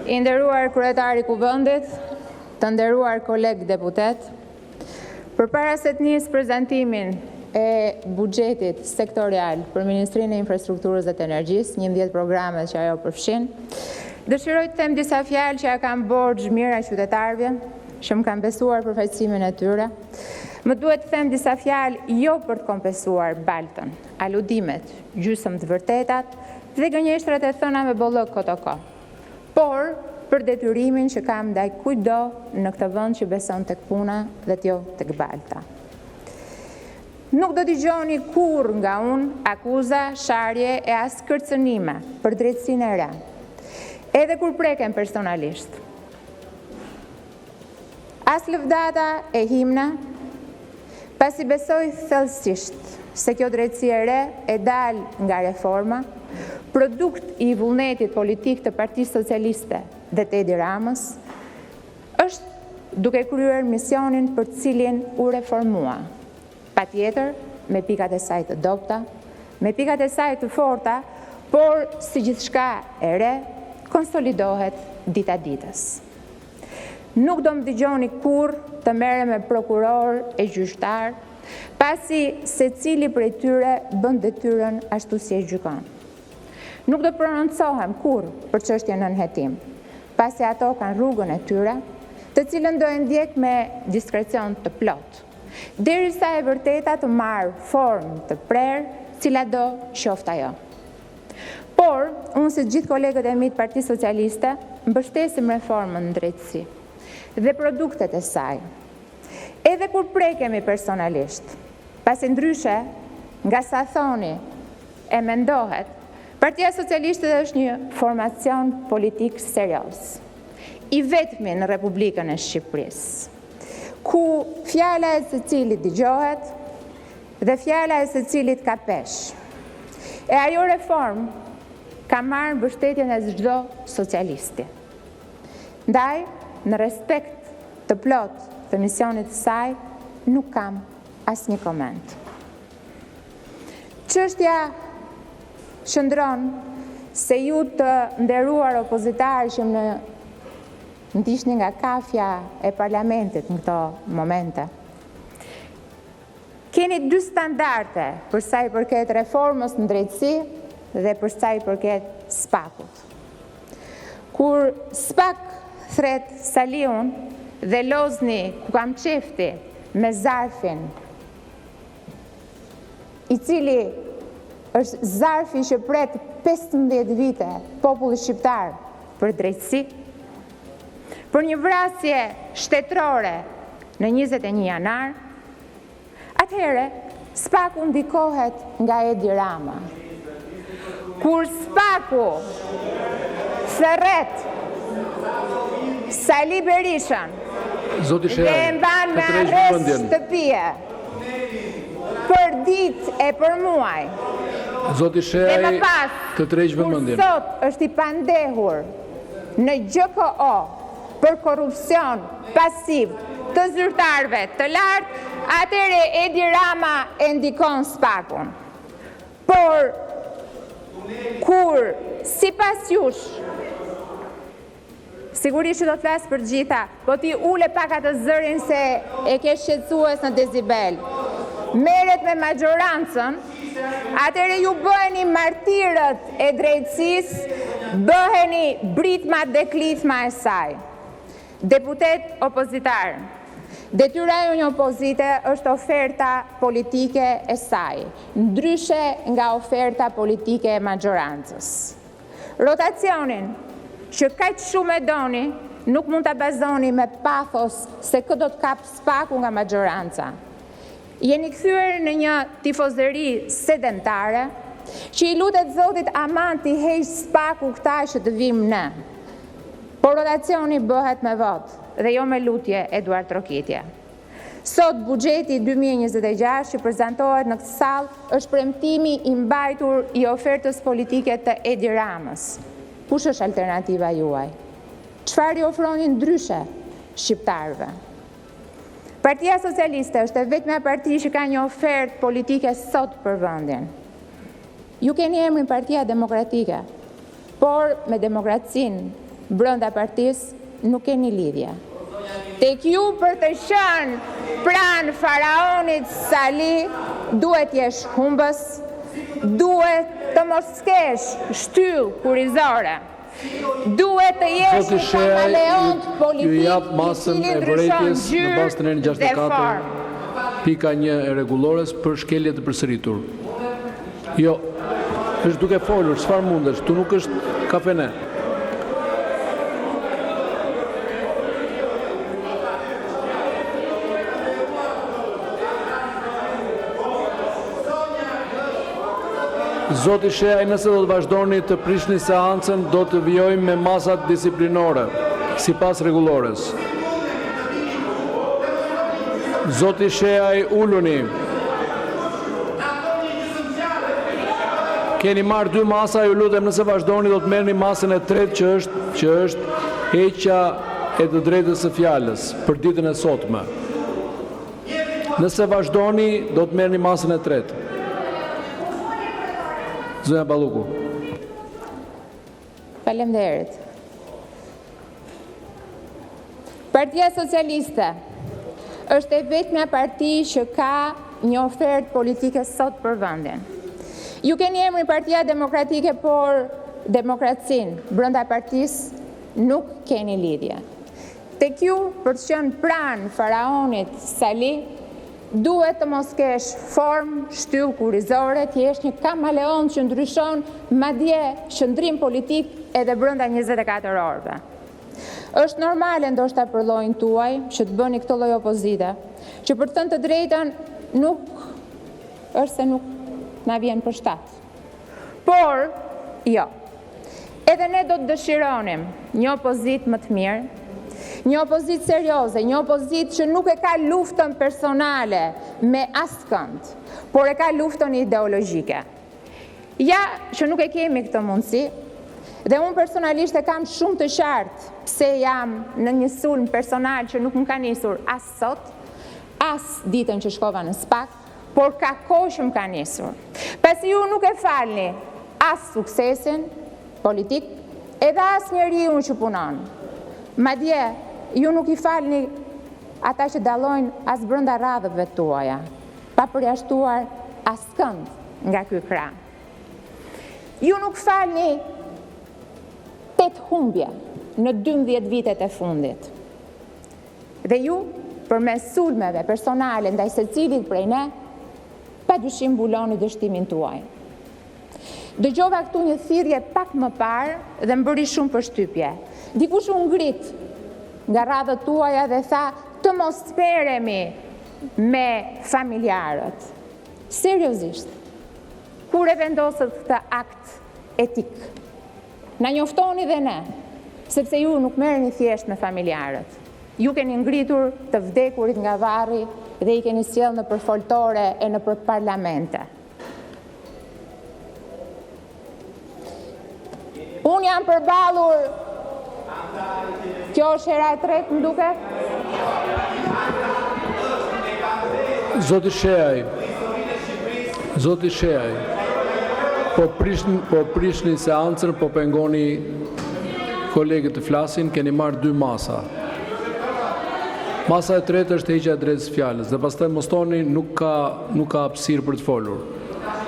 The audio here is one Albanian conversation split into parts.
I nderuar kryetari i Kuvendit, të nderuar kolegë deputet, përpara se të nisë prezantimin e buxhetit sektorial për Ministrinë e Infrastrukturës dhe të Energjisë, 11 programet që ajo përfshin, dëshiroj të them disa fjalë që ja kam borxh mira qytetarëve, që më kanë besuar për faqësimin e tyre. Më duhet të them disa fjalë jo për të kompensuar baltën, aludimet, gjysmë të vërtetat dhe gënjeshtrat e thëna me bollok kotoko, por për detyrimin që kam ndaj kujdo në këtë vend që beson tek puna dhe jo tek balta. Nuk do dëgjoni kurrë nga unë akuza, sharje e as kërcënime për drejtësinë e re, edhe kur preken personalisht. As lëvdata e himna, pasi besoj thellësisht se kjo drejtësi e re e dal nga reforma, produkt i vullnetit politik të Partisë Socialiste dhe të Edi Ramës, është duke kryer misionin për cilin u reformua. Patjetër, me pikat e saj të dobta, me pikat e saj të forta, por si gjithçka e re, konsolidohet dita ditës. Nuk do më dëgjoni kurrë të merrem me prokuror e gjyqtar, pasi secili prej tyre bën detyrën ashtu si e gjykon. Nuk do prononcohem kurrë për çështjen e nënhetim, pasi ato kanë rrugën e tyre, të cilën do e ndjek me diskrecion të plot, derisa e vërteta të marrë formë të prerë, cila do qoftë ajo. Por, unë si gjithë kolegët e mi të Partisë Socialiste, mbështesim reformën në drejtësi dhe produktet e saj, edhe kur prekemi personalisht, pasi ndryshe, nga sa thoni e mendohet, Partia Socialiste është një formacion politik serioz, i vetmi në Republikën e Shqipërisë, ku fjala e secilit dëgjohet dhe fjala e secilit ka peshë. E ajo reform ka marrë mbështetjen e çdo socialisti. Ndaj, në respekt të plot të misionit të saj, nuk kam asnjë koment. Çështja shëndron se ju të nderuar opozitarë që më ndihni nga kafja e parlamentit në këto momente, keni dy standarde për sa i përket reformës në drejtësi dhe për sa i përket SPAK-ut. Kur SPAK thret Saliun dhe Lozni ku kam qefti me zarfin, i cili është zarfi që pret 15 vite populli shqiptar për drejtësi, për një vrasje shtetërore në 21 janar, atëhere SPAK-u ndikohet nga Edi Rama. Kur SPAK-u thret Sali Berishën dhe e mban me arrest shtëpie për ditë e për muaj, dhe më pas, kur sot është i pandehur në GKO për korrupsion pasiv të zyrtarëve të lartë, atëre Edi Rama e ndikon SPAK-un. Por, kur sipas jush, sigurisht që do të flasë për gjitha, po ti ule pak atë zërin se e ke shqetësues në decibel, merret me majorancën, atëre ju bëheni martirët e drejtësisë, bëheni britma dhe klithma e saj. Deputet opozitar, detyra e një opozite është oferta politike e saj, ndryshe nga oferta politike e majorancës. Rotacionin që kaq shumë e doni, nuk mund të bazoni me pathos se këtë do të kap SPAK-u nga majoranca. Jeni kthyer në një tifozëri sedentare, që i lutet Zotit aman t'i heq SPAK-u këta që të vim në. Por rotacioni bëhet me vot dhe jo me lutje Eduard Trokitje. Sot buxheti 2026 që prezantohet në këtë sallë është premtimi i mbajtur i ofertës politike të Edi Ramës. Kush është alternativa juaj? Çfarë i ofroni ndryshe shqiptarëve? Partia Socialiste është e vetmja parti që ka një ofertë politike sot për vendin. Ju keni emrin Partia Demokratike, por me demokracinë brenda partisë nuk keni lidhje. Tek ju për të qenë pranë faraonit Sali, duhet jesh humbës, duhet të mos kesh shtyllë kurizore, duhet të jesh një kamaleont politik i cili ndryshon gjyrë dhe formë. Pika 1 e rregullores për shkelje të përsëritur. Jo, është duke folur, çfarë mundesh, tu nuk është kafene. Zoti Sheaj, nëse do të vazhdoni të prishni seancën, do të vijojmë me masat disiplinore, sipas rregullores. Zoti Sheaj, uluni. Keni marrë 2 masa, ju lutem nëse vazhdoni do të merrni masën e tretë që është heqja e të drejtës së fjalës për ditën e sotme. Nëse vazhdoni do të merrni masën e tretë. Zonja Balluku. Faleminderit. Partia Socialiste është e vetmja parti që ka një ofertë politike sot për vendin. Ju keni emrin Partia Demokratike, por demokracinë brenda partisë nuk keni lidhje. Tek ju, për të qenë pranë faraonit Sali, duhet të mos kesh formë, shtyllë kurizore, të jesh një kamaleon që ndryshon madje qëndrim politik edhe brenda 24 orëve. Është normale ndoshta për llojin tuaj që të bëni këtë lloj opozite, që për të thënë të drejtën nuk është se nuk na vjen për shtat. Por, jo. Edhe ne do të dëshironim një opozitë më të mirë, një opozitë serioze, një opozitë që nuk e ka luftën personale me askënd, por e ka luftën ideologjike. Ja që nuk e kemi këtë mundësi, dhe unë personalisht e kam shumë të qartë pse jam në një sulm personal që nuk më ka nisur as sot, as ditën që shkova në SPAK, por ka kohë që më ka nisur. Pasi ju nuk e falni as suksesin politik, edhe as njeriu që punon. Madje, ju nuk I falni ata që dallojnë as brenda radhëve tuaja, pa përjashtuar askënd nga ky krah. Ju nuk falni 8 humbje në 12 vitet e fundit. Dhe ju, përmes sulmeve personale ndaj secilit prej ne, padyshim mbuloni dështimin tuaj. Dëgjova këtu një thirrje pak më parë dhe më bëri shumë përshtypje. Dikush u ngrit nga radhët tuaja dhe tha të mos speremi me familjarët. Seriozisht, kur e vendosët këtë akt etik? Na njoftoni dhe ne, sepse ju nuk merrni thjesht me familjarët. Ju keni ngritur të vdekurit nga varri dhe I keni sjellë në përfoltore e në për parlamente. Unë jam përballur, kjo është hera e tretë, më duket? Zoti Sheaj, po prishni seancën, po pengoni kolegët të flasin, keni marrë 2 masa. Masa e tretë është heqja e drejtës fjalës, dhe pastaj mos thoni nuk ka hapësirë për të folur.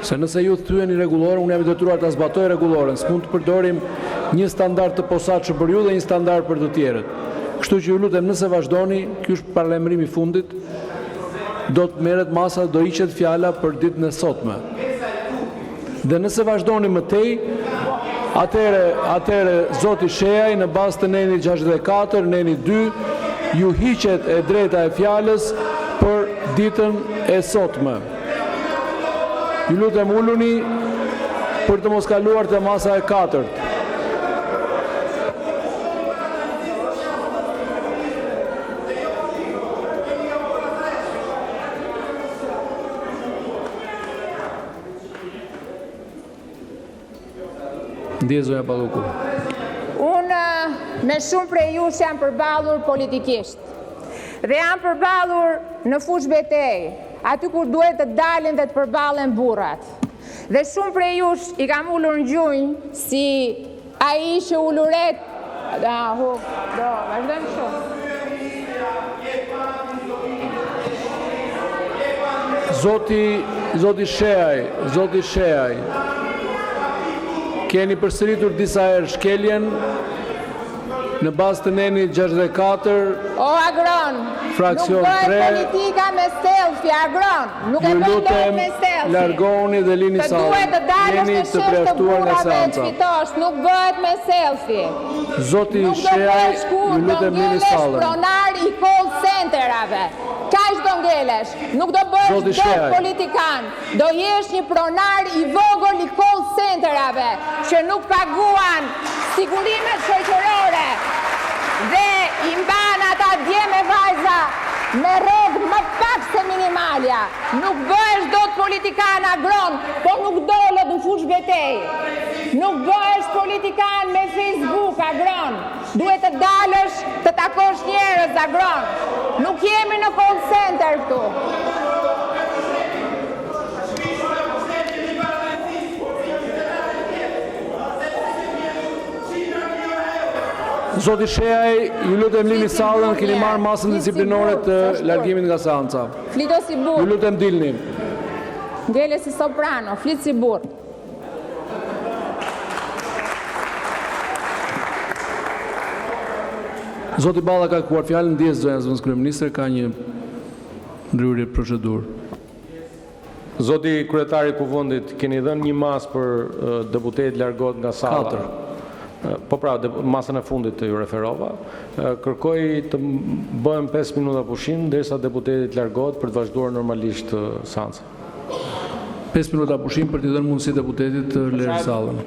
Se nëse ju thyeni rregullore, unë jam I detyruar ta zbatoj rregulloren, s'mund të përdorim një standard të posaçëm për ju dhe një standard për të tjerët. Kështu që ju lutem, nëse vazhdoni, ky është paralajmërimi I fundit, do të merret masa, do hiqet fjala për ditën e sotme. Dhe nëse vazhdoni më tej, atëre zoti Sheaj në bazë të nenit 64, nenit 2, ju hiqet e drejta e fjalës për ditën e sotme. Ju lutem uluni për të mos kaluar te masa e 4. Ndje zonja Balluku. Unë me shumë prej jush jam përballur politikisht. Dhe jam përballur në fush betejë, aty kur duhet të dalin dhe të përballen burrat. Dhe shumë prej jush I kam ulur në gjunjë si ai që uluret vazhdojmë shumë. Zoti Sheaj, keni përsëritur disa herë shkeljen në bazë të neni 64, O Agron, Fraksion nuk bëhet 3, politika me selfie, Agron, nuk e ju bëhet lutem me selfie. largoni dhe lini Të sallën. duhet të dalësh Jeni në të shesh të preashtuar nga burrave e seanca. çfitosh, nuk bëhet me selfie. Zoti Nuk do Sheaj, bësh ju kur do lutem lini ngelesh sallën. pronar i call centerave. Kaq do ngelesh, nuk do bësh Zoti dot Sheaj. politikan. Do jesh një pronar i vogël i call centerave që nuk paguan sigurimet shoqërore dhe i mban ata dje me vajza me rrogë më pak se minimalja. Nuk bëhesh dot politikan, Agron, po nuk dolet në fush betej. Nuk bëhesh politikan me Facebook, Agron. Duhet të dalësh të takosh njerëz, Agron. Nuk jemi në call center këtu. Zoti Sheaj, ju lutem lini sallën, keni marrë masën disiplinore të largimit nga seanca. Flito si Ju burr, lutem dilni. ngele si soprano, flit si burr. Zoti Balla ka kërkuar fjalën, ndjes zonja zëvendës kryeministër, ka një ndryrje procedurë. Zoti kryetari i kuvendit, keni dhënë një masë për deputet largohet nga salla. 4. Po pra, masën e fundit të ju referova. Kërkoj të bëhem 5 minuta pushim derisa deputeti largohet për të vazhduar normalisht seancën. 5 minuta pushim për t'i dhënë mundësi deputetit të lërë sallën.